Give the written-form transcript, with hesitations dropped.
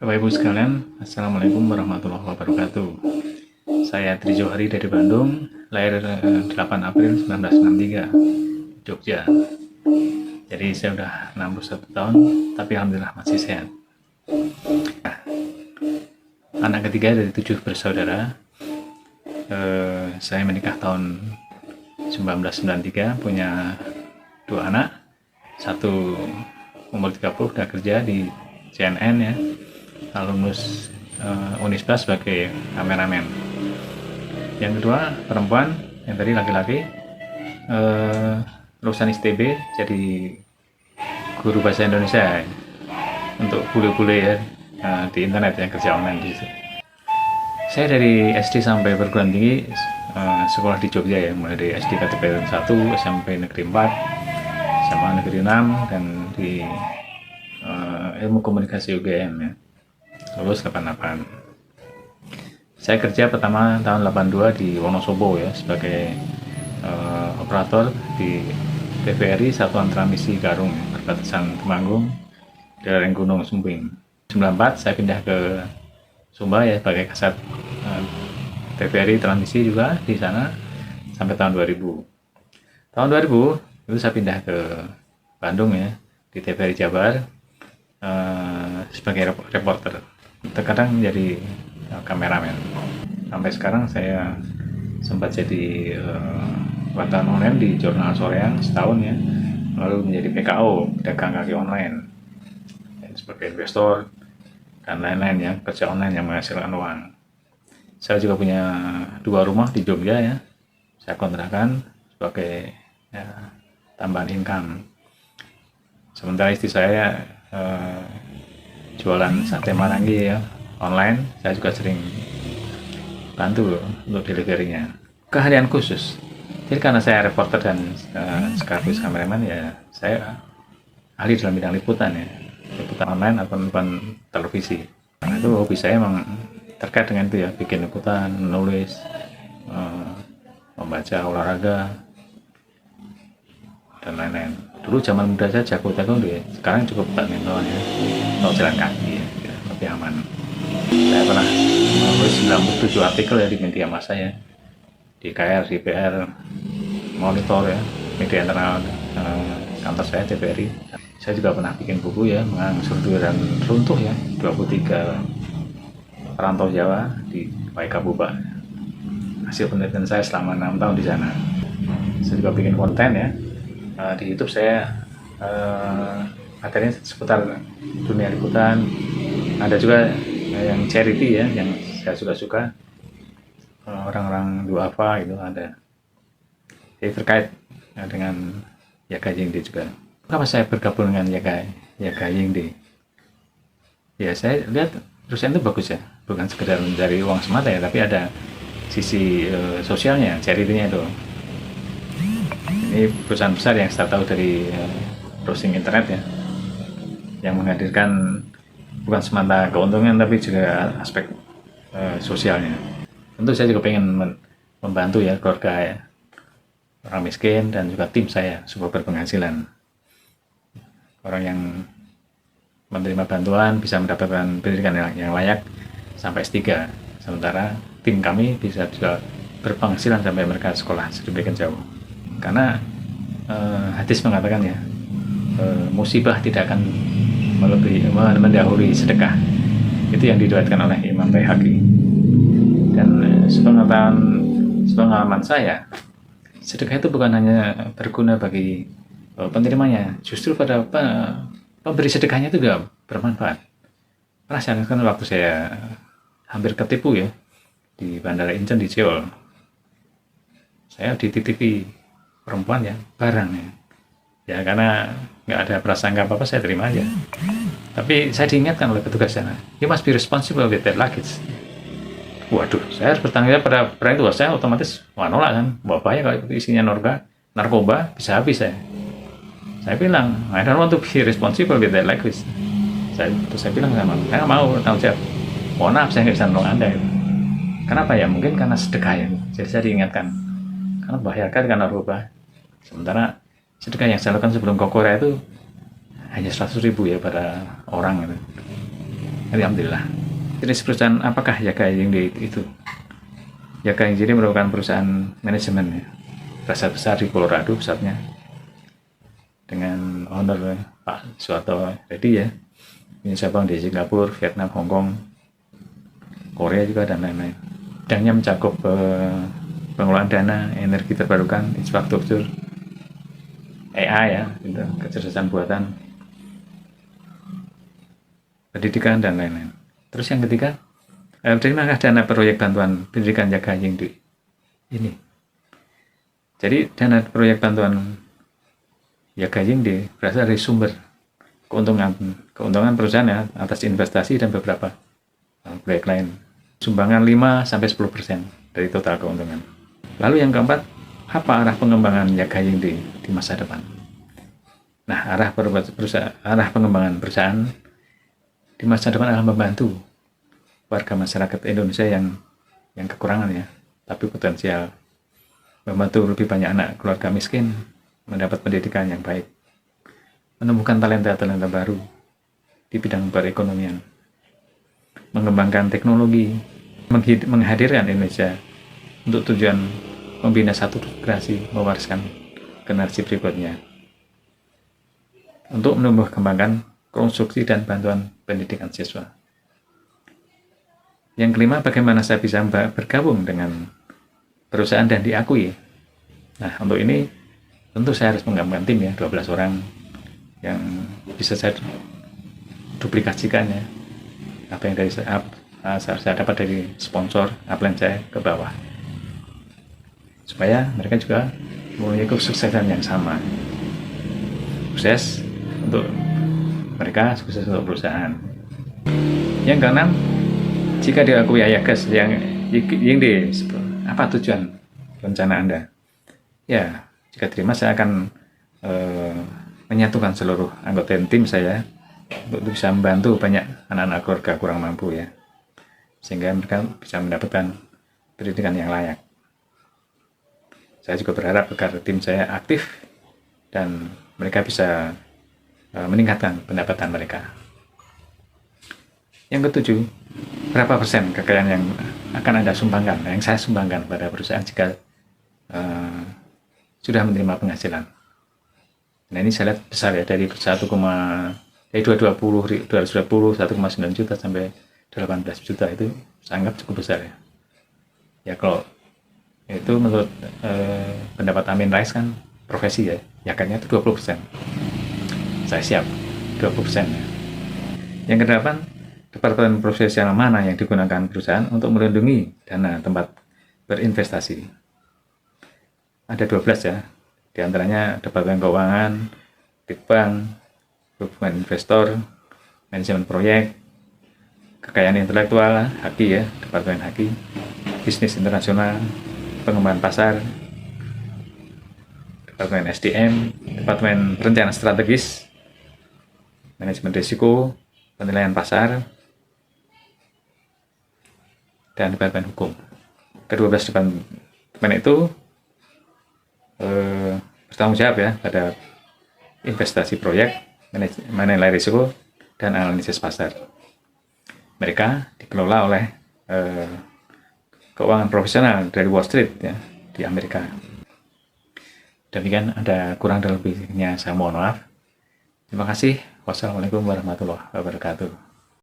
Bapak Ibu sekalian, Assalamualaikum warahmatullahi wabarakatuh. Saya Tri Johari dari Bandung, lahir 8 April 1963, Jogja. Jadi saya udah 61 tahun, tapi alhamdulillah masih sehat. Anak ketiga dari 7 bersaudara. Saya menikah tahun 1993, punya 2 anak. Satu umur 30, udah kerja di CNN ya, lulus Unisba sebagai kameramen. Yang kedua perempuan, yang tadi laki-laki, lulusan ITB, jadi guru bahasa Indonesia untuk bule-bule ya, di internet ya, kerja online di situ. Saya dari SD sampai perguruan tinggi sekolah di Jogja ya, mulai dari SD KTP 1, SMP Negeri 4, SMA Negeri 6, dan di ilmu komunikasi UGM ya, lulus 88. Saya kerja pertama tahun 82 di Wonosobo ya, sebagai operator di TVRI Satuan Transmisi Garung ya, perbatasan Temanggung, daerah Gunung Sumbing. 94 saya pindah ke Sumba ya, sebagai kasat TVRI Transmisi juga di sana sampai tahun 2000. Tahun 2000 itu saya pindah ke Bandung ya, di TVRI Jabar sebagai reporter. Terkadang menjadi kameramen. Sampai sekarang saya sempat jadi wartawan online di Jurnal Soreang setahun ya, lalu menjadi PKO, pedagang kaki online, dan sebagai investor dan lain-lain ya, kerja online yang menghasilkan uang. Saya juga punya 2 rumah di Jogja ya, saya kontrakan sebagai ya, tambahan income. Sementara istri saya jualan sate marangi ya, online. Saya juga sering bantu untuk deliverynya. Keahlian khusus, jadi karena saya reporter dan sekaligus kameraman ya, saya ahli dalam bidang liputan ya, liputan online atau liputan televisi. Karena itu hobi saya memang terkait dengan itu ya, bikin liputan, menulis, membaca, olahraga, dan lain-lain. Dulu zaman muda saya jago deh, sekarang cukup badminton ya, atau jalan kaki ya, lebih aman. Saya pernah menulis 97 artikel ya di media massa ya, di KR, di PR, Monitor ya, media internal kantor saya TVRI. Saya juga pernah bikin buku ya, Mengangsur dan Runtuh ya, 23 perantau Jawa di Waikabuba. Hasil penelitian saya selama 6 tahun di sana. Saya juga bikin konten ya, di YouTube saya materinya seputar dunia liputan. Ada juga yang charity ya, yang saya suka, orang-orang duafa gitu ada. Jadi terkait dengan Yaga Yingde juga. Kenapa saya bergabung dengan Yaga Yingde? Ya saya lihat perusahaan itu bagus ya, bukan sekedar mencari uang semata ya, tapi ada sisi sosialnya, charity-nya itu. Ini perusahaan besar yang saya tahu dari browsing internet ya, yang menghadirkan bukan semata keuntungan tapi juga aspek sosialnya. Tentu saya juga pengen membantu ya keluarga ya, orang miskin, dan juga tim saya supaya berpenghasilan. Orang yang menerima bantuan bisa mendapatkan pendidikan yang layak sampai S3, sementara tim kami bisa juga berpenghasilan sampai mereka sekolah sedemikian jauh. Karena hadis mengatakan ya, musibah tidak akan mendahului sedekah. Itu yang diriwayatkan oleh Imam Baihaqi. Dan sepengalaman saya, sedekah itu bukan hanya berguna bagi penerimanya, justru pada pemberi sedekahnya itu juga bermanfaat. Pernah saya kan waktu saya hampir ketipu ya di Bandara Incheon di Seoul, saya dititipi perempuan ya barang ya, karena nggak ada prasangka apa-apa, saya terima aja. Tapi saya diingatkan oleh petugas sana, you must be responsible with that luggage. Waduh, saya harus bertanggung jawab pada barang itu. Saya otomatis nolak kan, bahaya kalau isinya narkoba, bisa habis saya. Saya bilang, I don't want to be responsible with that luggage. Saya bilang sama, saya mau tanggung jawab. Mohon maaf, saya nggak bisa nolong Anda. Kenapa ya? Mungkin karena sedekah ya. Jadi saya diingatkan, karena bahaya kan karena narkoba. Sementara sedekah yang saya lakukan sebelum ke Korea itu hanya 100.000 ya pada orang gitu. Alhamdulillah. Jenis perusahaan apakah Yaga Yingde itu? Yaga Yingde merupakan perusahaan manajemen ya, besar di Colorado pusatnya, dengan owner Pak Suwarto Reddy ya. Ini cabang di Singapura, Vietnam, Hong Kong, Korea juga, dan lain-lain. Bidangnya mencakup pengelolaan dana, energi terbarukan, infrastruktur, AI ya, gitu, kecerdasan buatan, pendidikan, dan lain-lain. Terus yang ketiga, dari mana dana proyek bantuan pendidikan Yaga Yingde ini? Jadi dana proyek bantuan Yaga Yingde berasal dari sumber keuntungan perusahaan ya, atas investasi dan beberapa proyek lain. Sumbangan 5-10% dari total keuntungan. Lalu yang keempat, apa arah pengembangan Yaga Yingde di masa depan? Nah, arah pengembangan perusahaan di masa depan akan membantu warga masyarakat Indonesia yang kekurangan ya, tapi potensial, membantu lebih banyak anak keluarga miskin mendapat pendidikan yang baik, menemukan talenta-talenta baru di bidang perekonomian, mengembangkan teknologi, menghadirkan Indonesia untuk tujuan membina satu generasi, mewariskan generasi berikutnya, untuk menumbuh kembangkan konstruksi dan bantuan pendidikan siswa. Yang kelima, bagaimana saya bisa bergabung dengan perusahaan dan diakui. Nah, untuk ini tentu saya harus menggabungkan tim ya, 12 orang yang bisa saya duplikasikan ya, apa yang saya dapat dari sponsor, upline saya ke bawah, supaya mereka juga mempunyai kesuksesan yang sama. Sukses untuk mereka, sukses untuk perusahaan. Yang keenam, jika diakui Yaga Yingde, apa tujuan rencana Anda? Ya, jika terima saya akan menyatukan seluruh anggota tim saya untuk bisa membantu banyak anak-anak keluarga kurang mampu ya, sehingga mereka bisa mendapatkan pendidikan yang layak. Saya juga berharap agar tim saya aktif dan mereka bisa meningkatkan pendapatan mereka. Yang ketujuh, berapa persen kekayaan yang akan Anda sumbangkan, yang saya sumbangkan pada perusahaan jika sudah menerima penghasilan? Nah, ini saya lihat besar ya, dari 220, 1,9 juta sampai 18 juta, itu saya anggap cukup besar ya. Ya kalau itu menurut pendapat Amin Rais kan profesi ya, Yaganya itu 20%. Saya siap 20% ya. Yang kedelapan, departemen profesional mana yang digunakan perusahaan untuk melindungi dana tempat berinvestasi? Ada 12 ya, di antaranya departemen keuangan, Litbang, hubungan investor, manajemen proyek, kekayaan intelektual, HAKI ya, departemen HAKI, bisnis internasional, pengembangan pasar, departemen SDM, departemen perencanaan strategis, manajemen risiko, penilaian pasar, dan departemen hukum. Ke-12 departemen itu bertanggung jawab ya pada investasi proyek, menilai risiko, dan analisis pasar. Mereka dikelola oleh keuangan profesional dari Wall Street ya, di Amerika. Demikian, ada kurang dan lebihnya saya mohon maaf. Terima kasih. Wassalamualaikum warahmatullahi wabarakatuh.